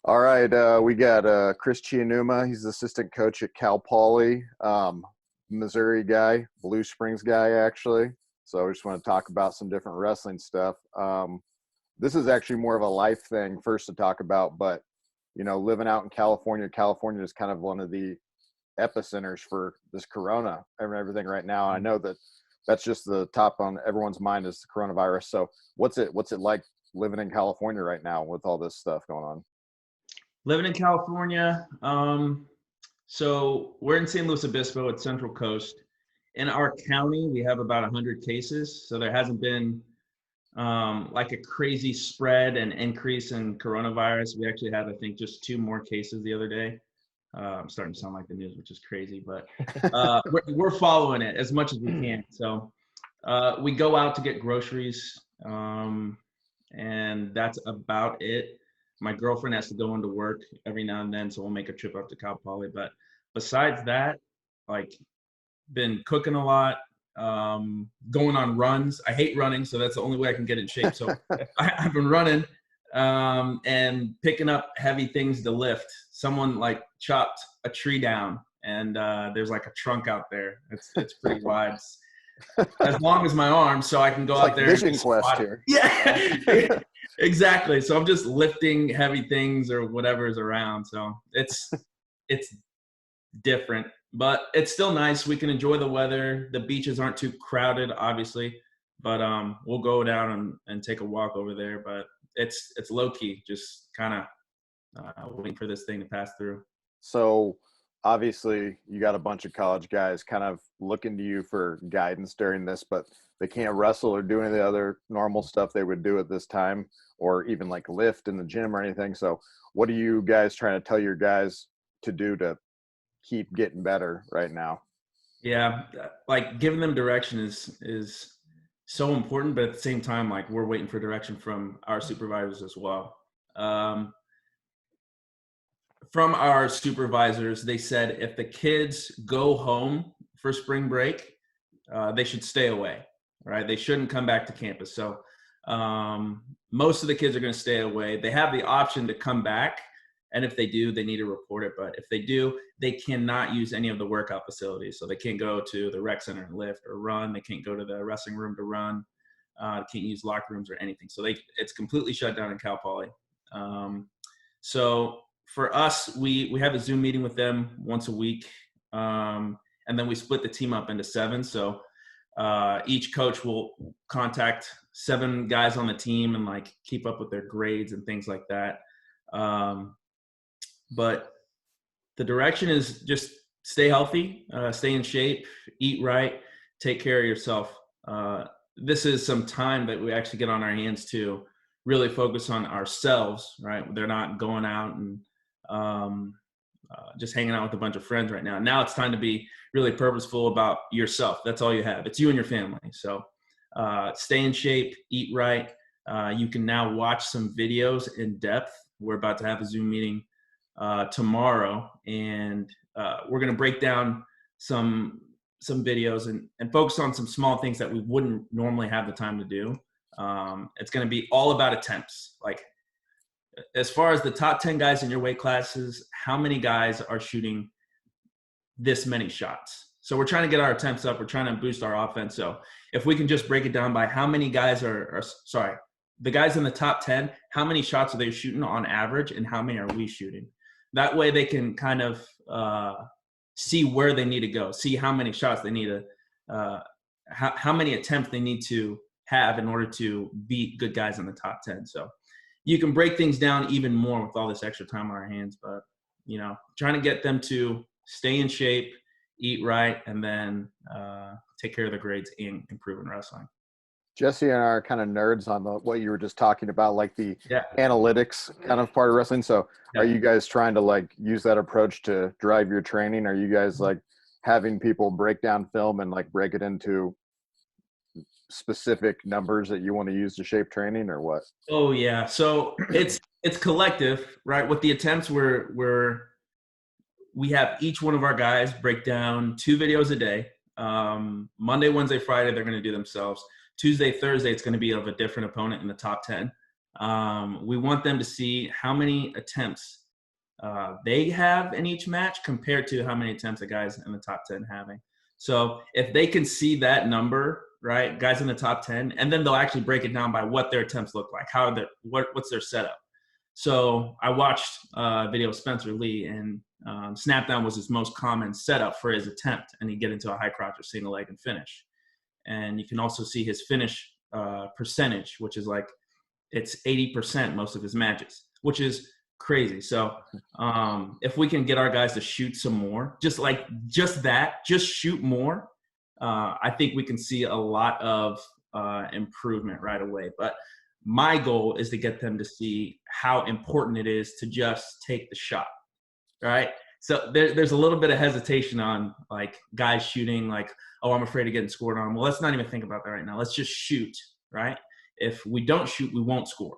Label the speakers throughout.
Speaker 1: All right, we got Chris Chionuma. He's the assistant coach at Cal Poly, Missouri guy, Blue Springs guy, actually. So we just want to talk about some different wrestling stuff. This is actually more of a life thing first to talk about, but, living out in California, California is kind of one of the epicenters for this corona and everything right now. I know that that's just the top on everyone's mind is the coronavirus. So what's it like living in California right now with all this stuff going on?
Speaker 2: Living in California, so we're in San Luis Obispo at Central Coast. In our county, we have about 100 cases, so there hasn't been like a crazy spread and increase in coronavirus. We actually had, I think, just 2 more cases the other day. I'm starting to sound like the news, which is crazy, but we're following it as much as we can. So we go out to get groceries, and that's about it. My girlfriend has to go into work every now and then, so we'll make a trip up to Cal Poly. But besides that, like, been cooking a lot, going on runs. I hate running, so that's the only way I can get in shape. So I've been running and picking up heavy things to lift. Someone like chopped a tree down, and there's like a trunk out there. It's pretty wide. It's as long as my arm, so I can go out
Speaker 1: Like
Speaker 2: there.
Speaker 1: Vision Quest here.
Speaker 2: Yeah, exactly. So I'm just lifting heavy things or whatever is around. So it's different, but it's still nice. We can enjoy the weather. The beaches aren't too crowded, obviously, but we'll go down and take a walk over there. But it's low key, just kind of waiting for this thing to pass through.
Speaker 1: So obviously you got a bunch of college guys kind of looking to you for guidance during this, but they can't wrestle or do any of the other normal stuff they would do at this time, or even like lift in the gym or anything. So what are you guys trying to tell your guys to do to keep getting better right now?
Speaker 2: Yeah, like giving them direction is so important, but at the same time, like we're waiting for direction from our supervisors as well. From our supervisors, they said if the kids go home for spring break, they should stay away, right? They shouldn't come back to campus. So most of the kids are going to stay away. They have the option to come back, and if they do, they need to report it. But if they do, they cannot use any of the workout facilities. So they can't go to the rec center and lift or run. They can't go to the wrestling room to run. Can't use locker rooms or anything. So it's completely shut down in Cal Poly. So for us, we have a Zoom meeting with them once a week, and then we split the team up into 7. So each coach will contact 7 guys on the team and like keep up with their grades and things like that. But the direction is just stay healthy, stay in shape, eat right, take care of yourself. This is some time that we actually get on our hands to really focus on ourselves, right? They're not going out and just hanging out with a bunch of friends right now. Now it's time to be really purposeful about yourself. That's all you have. It's you and your family. So stay in shape, eat right. You can now watch some videos in depth. We're about to have a Zoom meeting tomorrow, and we're going to break down some videos and focus on some small things that we wouldn't normally have the time to do. It's going to be all about attempts. Like, as far as the top 10 guys in your weight classes, how many guys are shooting this many shots? So we're trying to get our attempts up. We're trying to boost our offense. So if we can just break it down by how many guys the guys in the top 10, how many shots are they shooting on average and how many are we shooting? That way they can kind of see where they need to go, see how many shots they need to, how many attempts they need to have in order to beat good guys in the top 10. So you can break things down even more with all this extra time on our hands, but trying to get them to stay in shape, eat right, and then take care of the grades and improve in wrestling.
Speaker 1: Jesse and I are kind of nerds on what you were just talking about, like the analytics kind of part of wrestling. So are you guys trying to like use that approach to drive your training? Are you guys like having people break down film and like break it into specific numbers that you want to use to shape training, or what?
Speaker 2: Oh yeah. So it's collective, right? With the attempts we have each one of our guys break down 2 videos a day. Monday, Wednesday, Friday, they're going to do themselves. Tuesday, Thursday, it's going to be of a different opponent in the top 10. We want them to see how many attempts they have in each match compared to how many attempts the guys in the top 10 having. So if they can see that number, right, guys in the top 10, and then they'll actually break it down by what their attempts look like, what's their setup. So I watched a video of Spencer Lee, and snap down was his most common setup for his attempt, and he'd get into a high crotch or single leg and finish. And you can also see his finish percentage, which is like it's 80% most of his matches, which is crazy. So if we can get our guys to shoot some more, just shoot more, I think we can see a lot of improvement right away. But my goal is to get them to see how important it is to just take the shot, right? So there's a little bit of hesitation on like guys shooting like, oh, I'm afraid of getting scored on. Well, let's not even think about that right now. Let's just shoot, right? If we don't shoot, we won't score.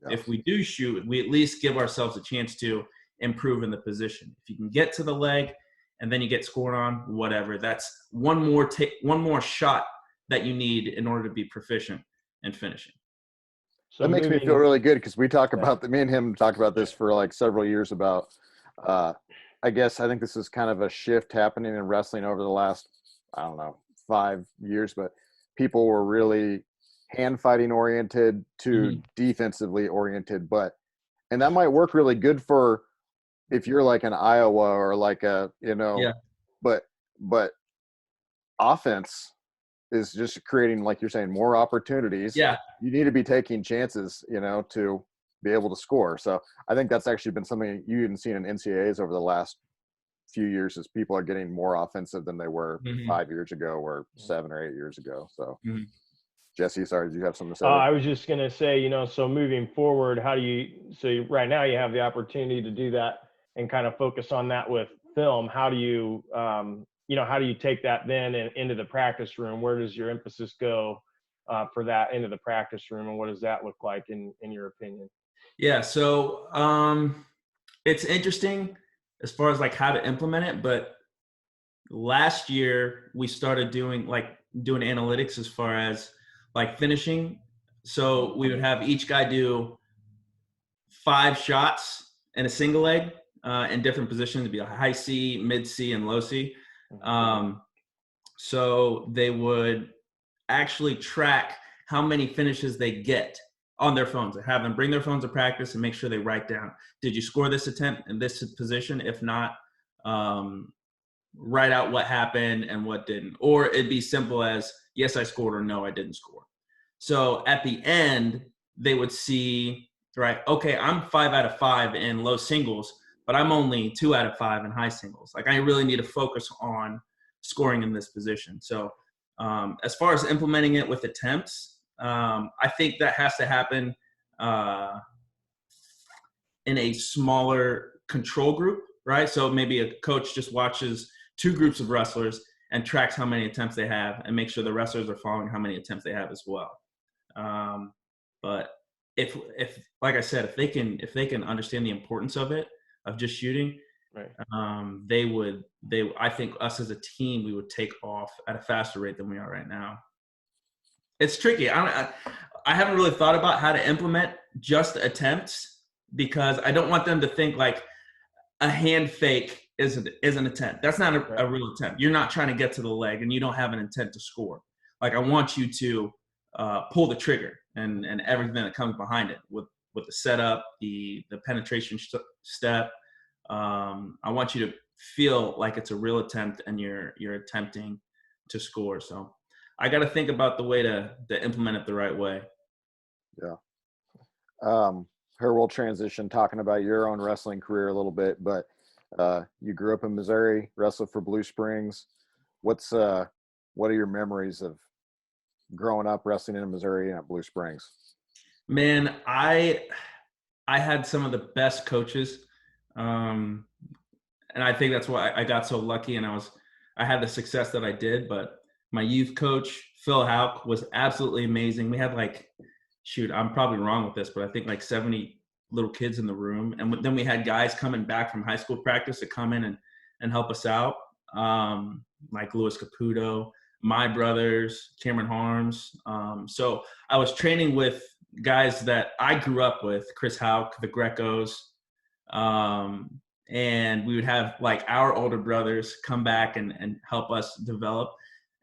Speaker 2: Yeah. If we do shoot, we at least give ourselves a chance to improve in the position. If you can get to the leg and then you get scored on, whatever. That's one more shot that you need in order to be proficient in finishing.
Speaker 1: So that makes me feel really good because we talk about me and him talk about this for like several years about I think this is kind of a shift happening in wrestling over the last, I don't know, 5 years, but people were really hand fighting oriented to defensively oriented, and that might work really good for if you're like an Iowa or like but offense is just creating, like you're saying, more opportunities.
Speaker 2: Yeah.
Speaker 1: You need to be taking chances, to be able to score. So I think that's actually been something you even seen in NCAAs over the last few years is people are getting more offensive than they were 5 years ago or 7 or 8 years ago. So Jesse, sorry, did you have something to say?
Speaker 3: I was just going to say, so moving forward, right now you have the opportunity to do that and kind of focus on that with film. How do you, how do you take that then into the practice room? Where does your emphasis go for that into the practice room, and what does that look like in your opinion?
Speaker 2: Yeah, so it's interesting as far as like how to implement it, but last year we started doing analytics as far as like finishing. So we would have each guy do 5 shots in a single leg in different positions. It'd be a high C, mid C, and low C. So they would actually track how many finishes they get on their phones. They have them bring their phones to practice and make sure they write down, did you score this attempt in this position? If not, write out what happened and what didn't. Or it'd be simple as, yes, I scored, or no, I didn't score. So at the end, they would see, right, okay, I'm 5 out of 5 in low singles, but I'm only 2 out of 5 in high singles. Like I really need to focus on scoring in this position. So as far as implementing it with attempts, I think that has to happen in a smaller control group, right? So maybe a coach just watches 2 groups of wrestlers and tracks how many attempts they have and make sure the wrestlers are following how many attempts they have as well. But if like I said, if they can understand the importance of it, of just shooting, right. I think us as a team, we would take off at a faster rate than we are right now. It's tricky. I haven't really thought about how to implement just attempts because I don't want them to think like a hand fake is an attempt. That's not a real attempt. You're not trying to get to the leg and you don't have an intent to score. Like I want you to pull the trigger and everything that comes behind it with the setup, the penetration step. I want you to feel like it's a real attempt and you're attempting to score. So I got to think about the way to implement it the right way.
Speaker 1: Yeah. Here we'll transition talking about your own wrestling career a little bit, but you grew up in Missouri, wrestled for Blue Springs. What are your memories of growing up wrestling in Missouri and at Blue Springs?
Speaker 2: Man, I had some of the best coaches. And I think that's why I got so lucky and I had the success that I did. But my youth coach, Phil Houck, was absolutely amazing. We had I'm probably wrong with this, but I think like 70 little kids in the room. And then we had guys coming back from high school practice to come in and help us out. Like Louis Caputo, my brothers, Cameron Harms. So I was training with guys that I grew up with, Chris Hauk, the Grecos, and we would have like our older brothers come back and help us develop.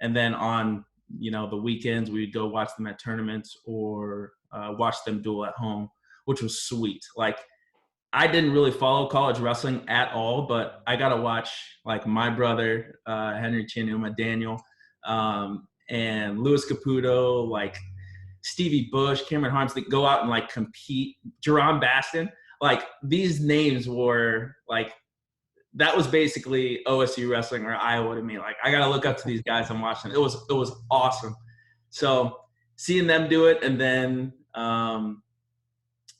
Speaker 2: And then on, the weekends, we would go watch them at tournaments or watch them duel at home, which was sweet. Like, I didn't really follow college wrestling at all, but I got to watch like my brother, Henry Chionuma, Daniel, and Louis Caputo, like Stevie Bush, Cameron Harms, that go out and like compete. Jerome Baston, like these names were like, that was basically OSU wrestling or Iowa to me. Like, I got to look up to these guys I'm watching. It was awesome. So seeing them do it, and then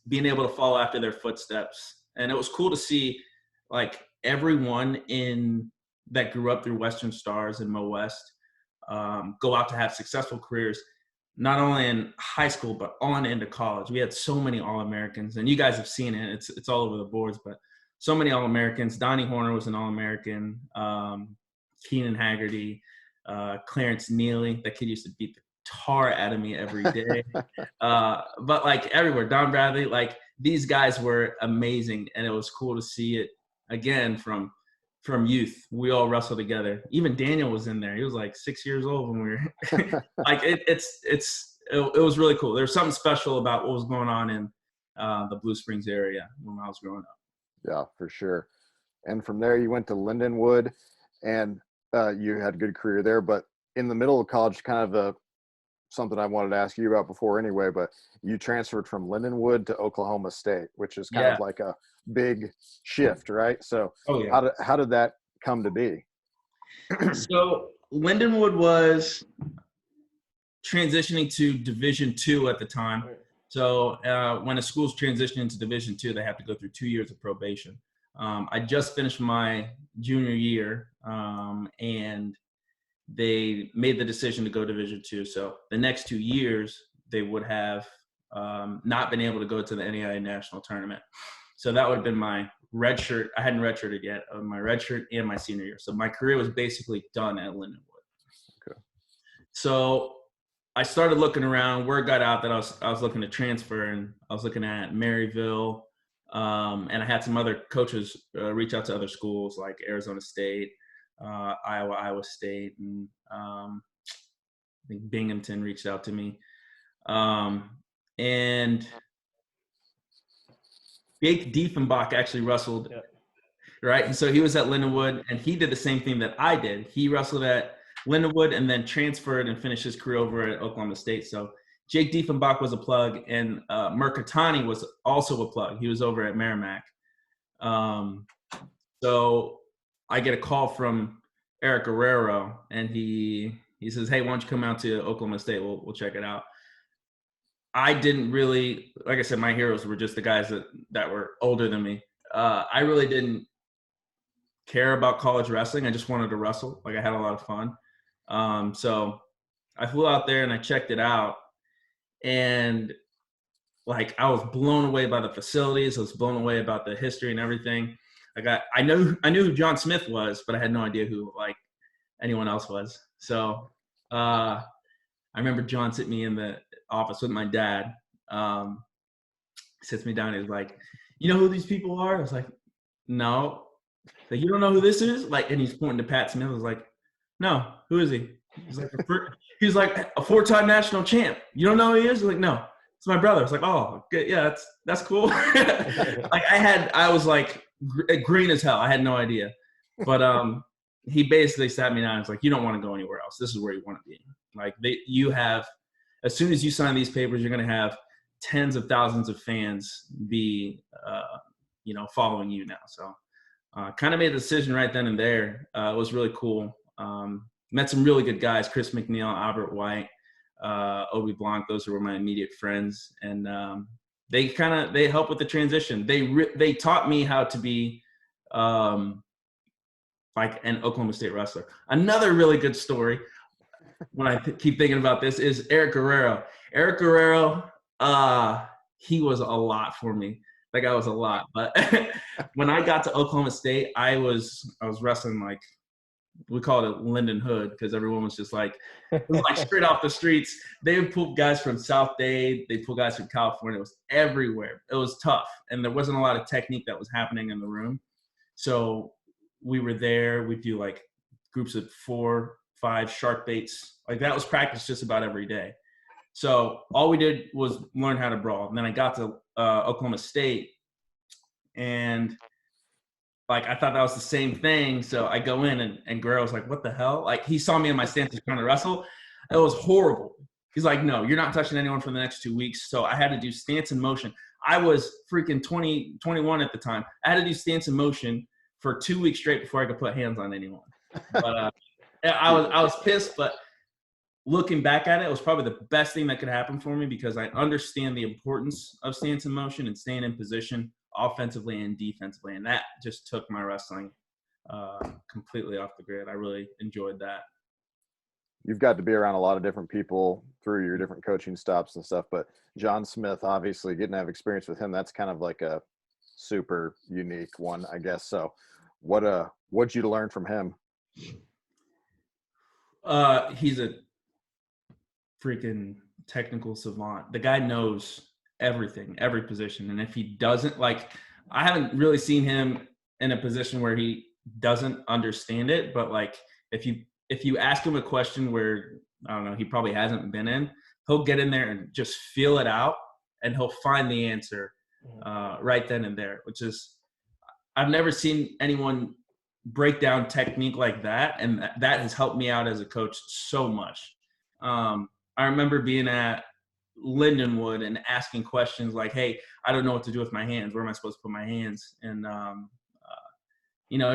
Speaker 2: being able to follow after their footsteps. And it was cool to see like everyone that grew up through Western Stars and Mo West go out to have successful careers, not only in high school, but on into college. We had so many All-Americans, and you guys have seen it. It's all over the boards, but so many All-Americans. Donnie Horner was an All-American. Keenan Haggerty, Clarence Neely. That kid used to beat the tar out of me every day. But like everywhere, Don Bradley, like these guys were amazing, and it was cool to see it again from youth. We all wrestled together. Even Daniel was in there. He was like 6 years old when we were like it was really cool. There was something special about what was going on in the Blue Springs area when I was growing up.
Speaker 1: Yeah, for sure. And from there you went to Lindenwood, and you had a good career there, but in the middle of college, kind of something I wanted to ask you about before anyway, but you transferred from Lindenwood to Oklahoma State, which is kind of like a big shift, right? So how did that come to be?
Speaker 2: So Lindenwood was transitioning to Division II at the time. So when a school's transitioning to Division II, they have to go through 2 years of probation. I just finished my junior year, and they made the decision to go Division II. So the next 2 years, they would have not been able to go to the NAIA National Tournament. So that would have been my red shirt. I hadn't redshirted yet. My red shirt and my senior year. So my career was basically done at Lindenwood.
Speaker 1: Okay.
Speaker 2: So I started looking around. Word got out that I was looking to transfer, and I was looking at Maryville, and I had some other coaches reach out to other schools like Arizona State, Iowa State, and I think Binghamton reached out to me. And Jake Diefenbach actually wrestled, right? And so he was at Lindenwood, and he did the same thing that I did. He wrestled at Lindenwood and then transferred and finished his career over at Oklahoma State. So Jake Diefenbach was a plug, and Mercatani was also a plug. He was over at Merrimack. So I get a call from Eric Guerrero, and he says, "Hey, why don't you come out to Oklahoma State? We'll check it out." I didn't really, like I said, my heroes were just the guys that were older than me. I really didn't care about college wrestling. I just wanted to wrestle. Like, I had a lot of fun. So I flew out there and I checked it out, and like I was blown away by the facilities. I was blown away about the history and everything. I knew who John Smith was, but I had no idea who like anyone else was. So I remember John sitting me in the office with my dad. Sits me down. He's like, "You know who these people are?" I was like, "No." Like, "You don't know who this is?" Like, and he's pointing to Pat Smith. I was like, "No, who is he?" He's like a 4-time national champ. "You don't know who he is?" I was like, "No, it's my brother." I was like, "Oh, good. Yeah, that's cool." Like I was like green as hell. I had no idea, but he basically sat me down and was like, "You don't want to go anywhere else. This is where you want to be." Like you have, as soon as you sign these papers, you're going to have tens of thousands of fans be, following you now. So kind of made a decision right then and there. It was really cool. Met some really good guys, Chris McNeil, Albert White, Obi Blanc. Those were my immediate friends. And they helped with the transition. They taught me how to be like an Oklahoma State wrestler. Another really good story, when I keep thinking about this, is Eric Guerrero. Eric Guerrero, he was a lot for me. That guy was a lot. But when I got to Oklahoma State, I was wrestling like we called it Linden Hood because everyone was just like, it was like straight off the streets. They would pull guys from South Dade. They pull guys from California. It was everywhere. It was tough. And there wasn't a lot of technique that was happening in the room. So we were there. We'd do like groups of 4, 5 shark baits. Like that was practice just about every day. So all we did was learn how to brawl. And then I got to Oklahoma State, and like I thought that was the same thing. So I go in, and Guerrero's like, what the hell? Like he saw me in my stances trying to wrestle. It was horrible. He's like, no, you're not touching anyone for the next 2 weeks. So I had to do stance and motion. I was freaking 21 at the time. I had to do stance and motion for 2 weeks straight before I could put hands on anyone. But I was pissed, but looking back at it, it was probably the best thing that could happen for me because I understand the importance of stance and motion and staying in position offensively and defensively. And that just took my wrestling completely off the grid. I really enjoyed that.
Speaker 1: You've got to be around a lot of different people through your different coaching stops and stuff, but John Smith, obviously getting to have experience with him, that's kind of like a super unique one, I guess. So what'd you learn from him?
Speaker 2: He's a freaking technical savant. The guy knows everything, every position. And if he doesn't, like, I haven't really seen him in a position where he doesn't understand it, but like if you ask him a question where, I don't know, he probably hasn't been in, he'll get in there and just feel it out and he'll find the answer right then and there, which is, I've never seen anyone break down technique like that. And that has helped me out as a coach so much. I remember being at Lindenwood and asking questions like, hey, I don't know what to do with my hands. Where am I supposed to put my hands? And,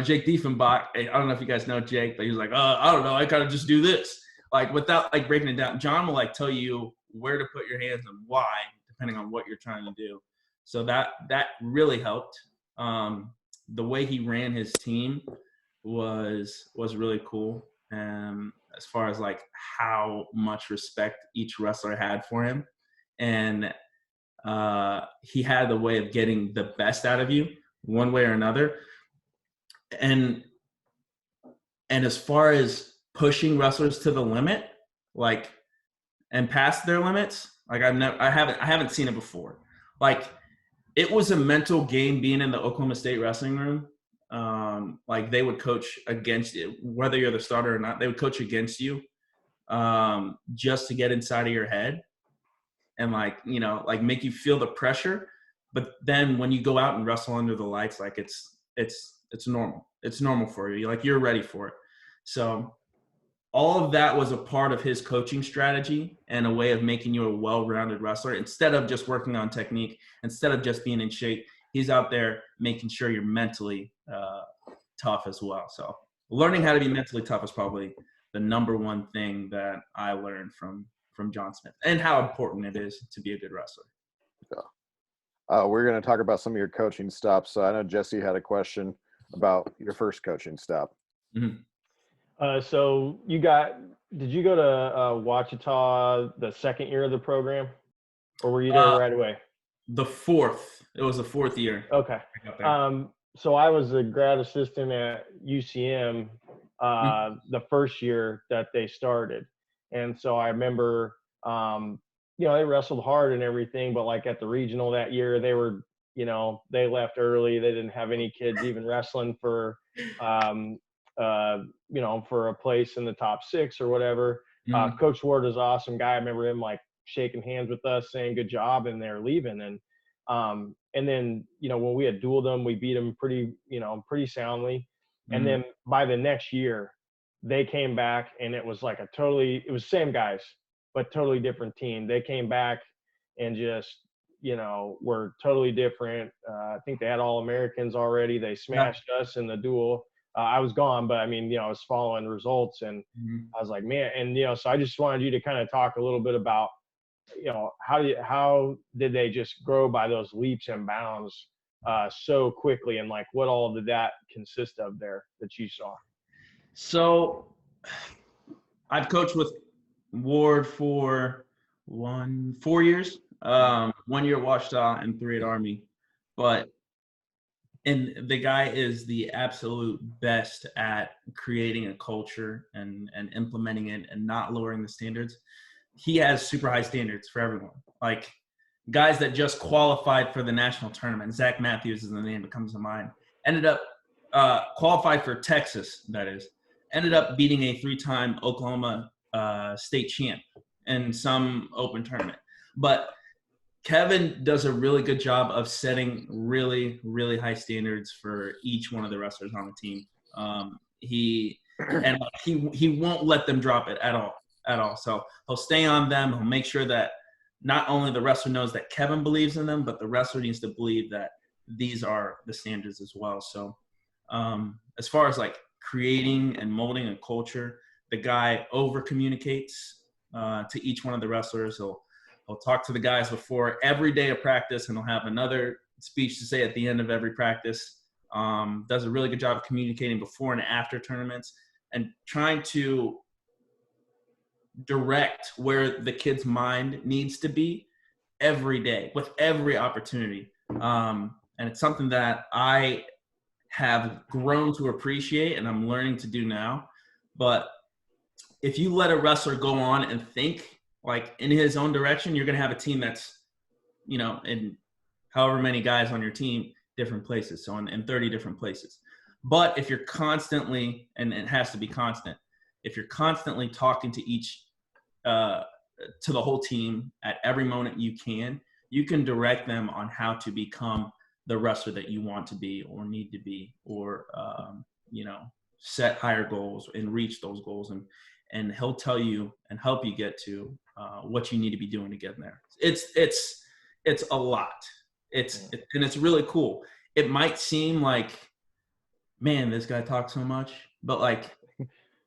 Speaker 2: Jake Diefenbach, I don't know if you guys know Jake, but he was like, I don't know. I kind of just do this. Like without like breaking it down, John will like tell you where to put your hands and why, depending on what you're trying to do. So that really helped. The way he ran his team was really cool. As far as like how much respect each wrestler had for him. And he had the way of getting the best out of you one way or another. And as far as pushing wrestlers to the limit, like, and past their limits, like I haven't seen it before. Like it was a mental game being in the Oklahoma State wrestling room. Like they would coach against you, whether you're the starter or not, they would coach against you, just to get inside of your head and like make you feel the pressure. But then when you go out and wrestle under the lights, like it's normal. It's normal for you. Like you're ready for it. So all of that was a part of his coaching strategy and a way of making you a well-rounded wrestler. Instead of just working on technique, instead of just being in shape, he's out there making sure you're mentally tough as well. So learning how to be mentally tough is probably the number one thing that I learned from John Smith, and how important it is to be a good wrestler.
Speaker 1: Yeah. We're going to talk about some of your coaching stops. So I know Jesse had a question about your first coaching stop.
Speaker 2: Mm-hmm.
Speaker 3: So did you go to Ouachita the second year of the program, or were you there right away?
Speaker 2: The fourth. It was the fourth year.
Speaker 3: Okay. So I was a grad assistant at UCM the first year that they started. And so I remember, they wrestled hard and everything, but like at the regional that year, they were, they left early. They didn't have any kids even wrestling for, for a place in the top 6 or whatever. Coach Ward is an awesome guy. I remember him like shaking hands with us, saying good job, and they're leaving. And then, when we had dueled them, we beat them pretty soundly. And then by the next year, they came back, and it was like it was same guys, but totally different team. They came back and just, were totally different. I think they had All-Americans already. They smashed us in the duel. I was gone, but I mean, I was following results, and I was like, man. And, so I just wanted you to kind of talk a little bit about, how did they just grow by those leaps and bounds so quickly, and like what all did that consist of there that you saw?
Speaker 2: So I've coached with Ward for 4 years, 1 year at Ouachita and 3 at Army. But And the guy is the absolute best at creating a culture and implementing it and not lowering the standards. He has super high standards for everyone. Like guys that just qualified for the national tournament. Zach Matthews is the name that comes to mind. Ended up qualified for Texas, that is. Ended up beating a 3-time Oklahoma state champ in some open tournament. But Kevin does a really good job of setting really, really high standards for each one of the wrestlers on the team. He won't let them drop it at all. So he'll stay on them. He'll make sure that not only the wrestler knows that Kevin believes in them, but the wrestler needs to believe that these are the standards as well. So as far as like creating and molding a culture, the guy over communicates to each one of the wrestlers. He'll talk to the guys before every day of practice, and he'll have another speech to say at the end of every practice. Does a really good job of communicating before and after tournaments and trying to direct where the kid's mind needs to be every day with every opportunity. And it's something that I have grown to appreciate and I'm learning to do now. But if you let a wrestler go on and think like in his own direction, you're going to have a team that's, in however many guys on your team, different places. So in 30 different places. But if you're constantly, and it has to be constant, if you're constantly talking to to the whole team at every moment you can direct them on how to become the wrestler that you want to be or need to be, or, set higher goals and reach those goals. And he'll tell you and help you get to what you need to be doing to get there. It's a lot. And it's really cool. It might seem like, man, this guy talks so much, but like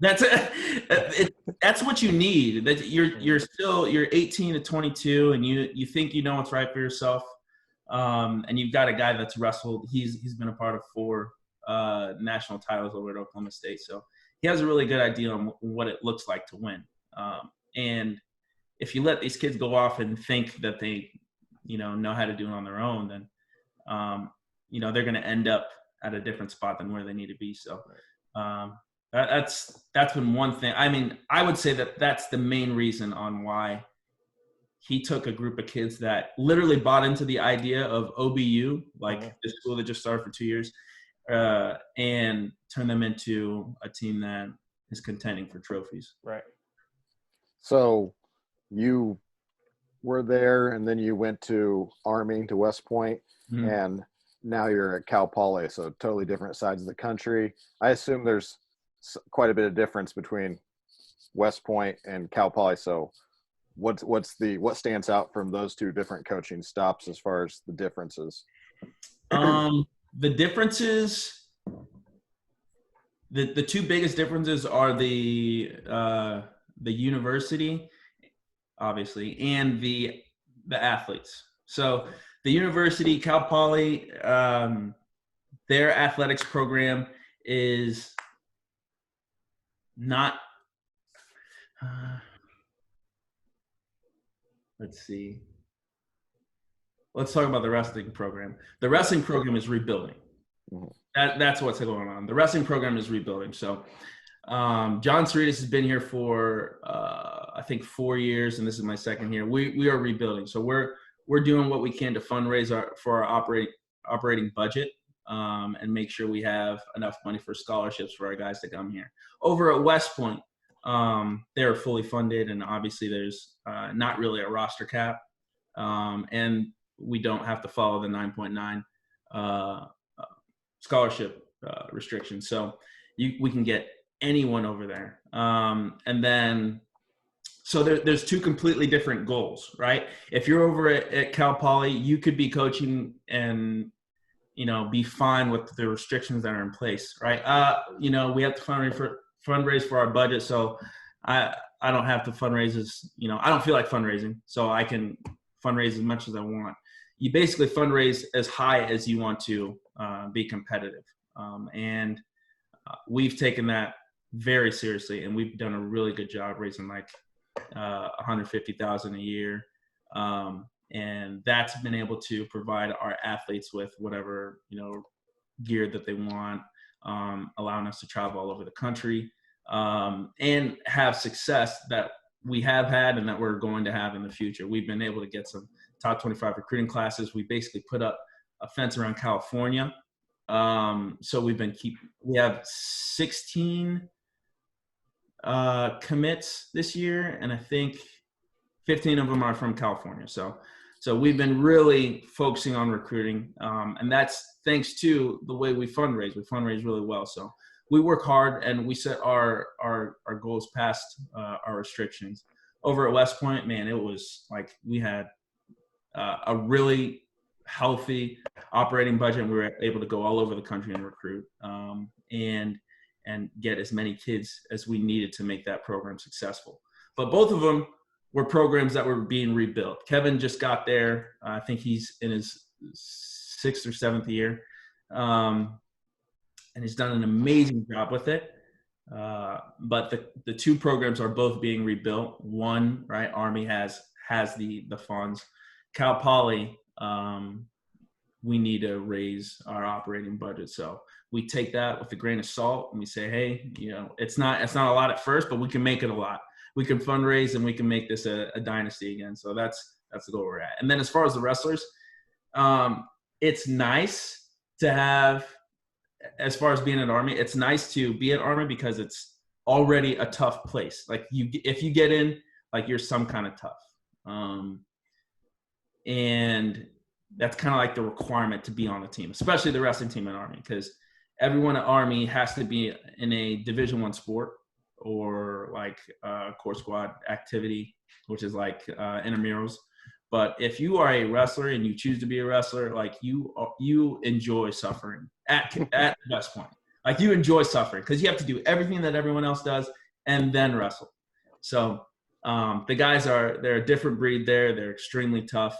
Speaker 2: that's what you need. That you're 18 to 22, and you think you know what's right for yourself, and you've got a guy that's wrestled. He's been a part of 4 national titles over at Oklahoma State, so he has a really good idea on what it looks like to win. And if you let these kids go off and think that they, know how to do it on their own, then, they're going to end up at a different spot than where they need to be. So that's been one thing. I mean, I would say that that's the main reason on why he took a group of kids that literally bought into the idea of OBU, like the school that just started for 2 years, and turn them into a team that is contending for trophies.
Speaker 3: Right.
Speaker 1: So you were there, and then you went to Army, to West Point, and now you're at Cal Poly, so totally different sides of the country. I assume there's quite a bit of difference between West Point and Cal Poly. So what stands out from those 2 different coaching stops as far as the differences?
Speaker 2: The differences, the 2 biggest differences are the university, obviously, and the athletes. So the university, Cal Poly, their athletics program is not let's see. Let's talk about the wrestling program. The wrestling program is rebuilding. That's what's going on. The wrestling program is rebuilding. So John Cerritos has been here for, I think 4 years, and this is my second year. We are rebuilding. So we're doing what we can to fundraise for our operating budget, and make sure we have enough money for scholarships for our guys to come here. Over at West Point, they're fully funded, and obviously there's not really a roster cap, and we don't have to follow the 9.9 scholarship restrictions. So we can get anyone over there. And then, so there's 2 completely different goals, right? If you're over at Cal Poly, you could be coaching and, be fine with the restrictions that are in place, right? We have to fundraise for our budget. So I don't have to fundraise I don't feel like fundraising, so I can fundraise as much as I want. You basically fundraise as high as you want to be competitive. And we've taken that very seriously, and we've done a really good job raising like $150,000 a year. And that's been able to provide our athletes with whatever, gear that they want, allowing us to travel all over the country, and have success that we have had and that we're going to have in the future. We've been able to get some top 25 recruiting classes. We basically put up a fence around California. So we have 16 commits this year, and I think 15 of them are from California. So we've been really focusing on recruiting, and that's thanks to the way we fundraise. We fundraise really well. So we work hard, and we set our goals past our restrictions. Over at West Point, man, it was like we had a really healthy operating budget, and we were able to go all over the country and recruit, and get as many kids as we needed to make that program successful. But both of them were programs that were being rebuilt. Kevin just got there. I think he's in his 6th or 7th year. And he's done an amazing job with it. But the two programs are both being rebuilt. One, right, Army has the funds. Cal Poly, we need to raise our operating budget. So we take that with a grain of salt, and we say, hey, it's not a lot at first, but we can make it a lot. We can fundraise, and we can make this a dynasty again. So that's the goal we're at. And then as far as the wrestlers, it's nice to have, as far as being at Army, it's nice to be at Army because it's already a tough place. Like if you get in, like you're some kind of tough. And that's kind of like the requirement to be on the team, especially the wrestling team at Army, because everyone at Army has to be in a Division I sport or like core squad activity, which is like intramurals. But if you are a wrestler and you choose to be a wrestler, like you enjoy suffering at West Point. Like you enjoy suffering because you have to do everything that everyone else does and then wrestle. So the guys they're a different breed there. They're extremely tough.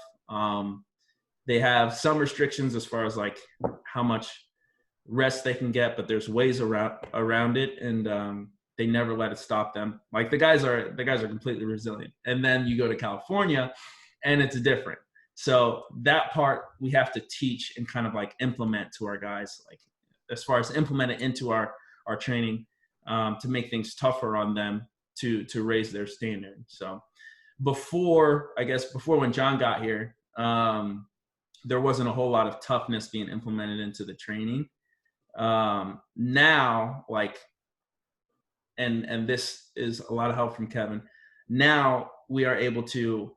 Speaker 2: They have some restrictions as far as like how much rest they can get, but there's ways around it, and they never let it stop them. Like the guys are completely resilient. And then you go to California, and it's different. So that part we have to teach and kind of like implement to our guys, like as far as implement it into our training, to make things tougher on them to raise their standard. So before when John got here, there wasn't a whole lot of toughness being implemented into the training. Now, like, and this is a lot of help from Kevin. Now we are able to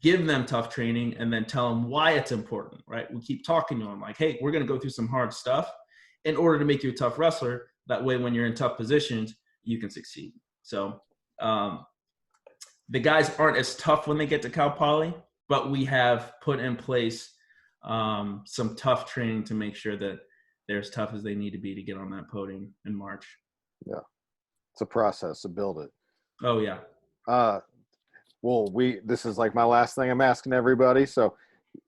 Speaker 2: give them tough training and then tell them why it's important, right? We keep talking to them like, hey, we're going to go through some hard stuff in order to make you a tough wrestler. That way, when you're in tough positions, you can succeed. So the guys aren't as tough when they get to Cal Poly, but we have put in place some tough training to make sure that they're as tough as they need to be to get on that podium in March.
Speaker 1: Yeah. It's a process to build it.
Speaker 2: Oh, yeah.
Speaker 1: Well, this is like my last thing I'm asking everybody. So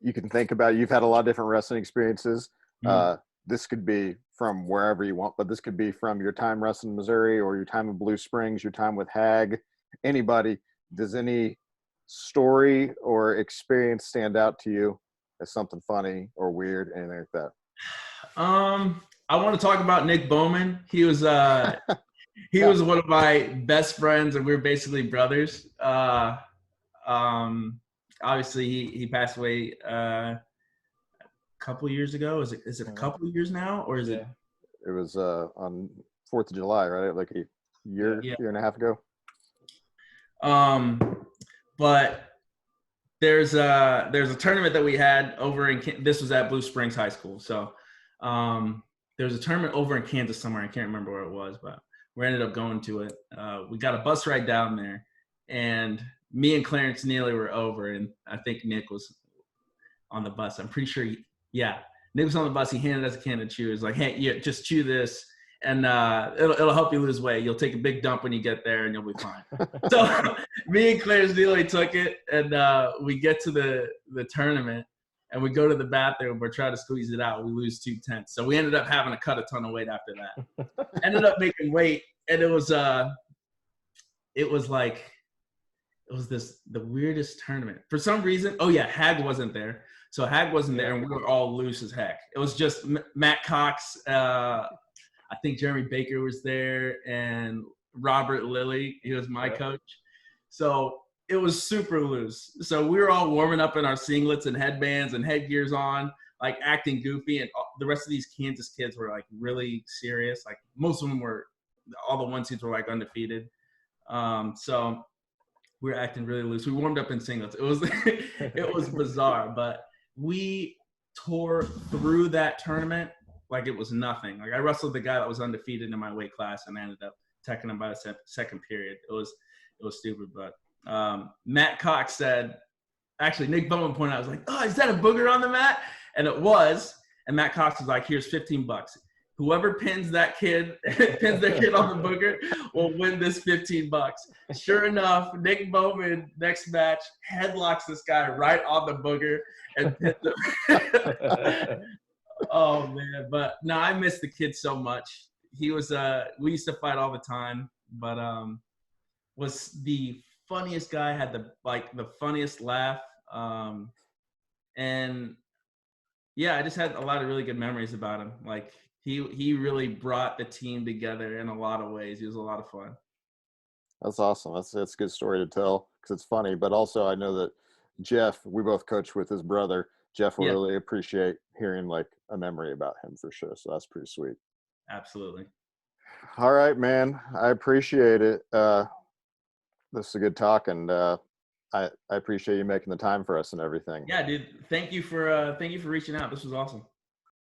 Speaker 1: you can think about it. You've had a lot of different wrestling experiences. Mm-hmm. This could be from wherever you want, but this could be from your time wrestling in Missouri or your time in Blue Springs, your time with Hag, anybody. Does any story or experience stand out to you as something funny or weird, anything like that?
Speaker 2: I want to talk about Nick Bowman. He was he was one of my best friends, and we were basically brothers. Obviously he passed away a couple years ago. Is it a couple of years now, or is it?
Speaker 1: It was on 4th of July, right? Like a year and a half ago.
Speaker 2: But there's a tournament that we had over this was at Blue Springs High School. So there's a tournament over in Kansas somewhere. I can't remember where it was, but we ended up going to it. We got a bus ride down there, and me and Clarence Neely were over, and I think Nick was on the bus. I'm pretty sure Nick was on the bus. He handed us a can of chew. He was like, hey, just chew this, and it'll help you lose weight. You'll take a big dump when you get there, and you'll be fine. So me and Clarence Neely took it, and we get to the tournament, and we go to the bathroom. We're trying to squeeze it out. We lose 2/10. So we ended up having to cut a ton of weight after that. Ended up making weight, and it was the weirdest tournament. For some reason, Hag wasn't there. So Hag wasn't there, and we were all loose as heck. It was just Matt Cox. I think Jeremy Baker was there, and Robert Lilly. He was my coach. So it was super loose. So we were all warming up in our singlets and headbands and headgears on, like acting goofy. And the rest of these Kansas kids were like really serious. Like most of them were, all the one seeds were like undefeated. So we were acting really loose. We warmed up in singlets. It was it was bizarre, but we tore through that tournament like it was nothing. Like I wrestled the guy that was undefeated in my weight class, and I ended up teching him by the second period. It was stupid, but Matt Cox said, actually Nick Bowman pointed out, I was like, oh, is that a booger on the mat? And it was. And Matt Cox was like, here's $15. Whoever pins that kid, pins their kid on the booger, will win this $15. Sure enough, Nick Bowman, next match, headlocks this guy right on the booger and pins him. Oh man, but no, I miss the kid so much. He was we used to fight all the time, but was the funniest guy, had the funniest laugh. And yeah, I just had a lot of really good memories about him. Like he really brought the team together in a lot of ways. He was a lot of fun.
Speaker 1: That's awesome. That's a good story to tell because it's funny, but also I know that Jeff, we both coached with his brother. Jeff will really appreciate hearing like a memory about him for sure. So that's pretty sweet.
Speaker 2: Absolutely.
Speaker 1: All right, man. I appreciate it. This is a good talk, and I appreciate you making the time for us and everything.
Speaker 2: Yeah, dude. Thank you for reaching out. This was awesome.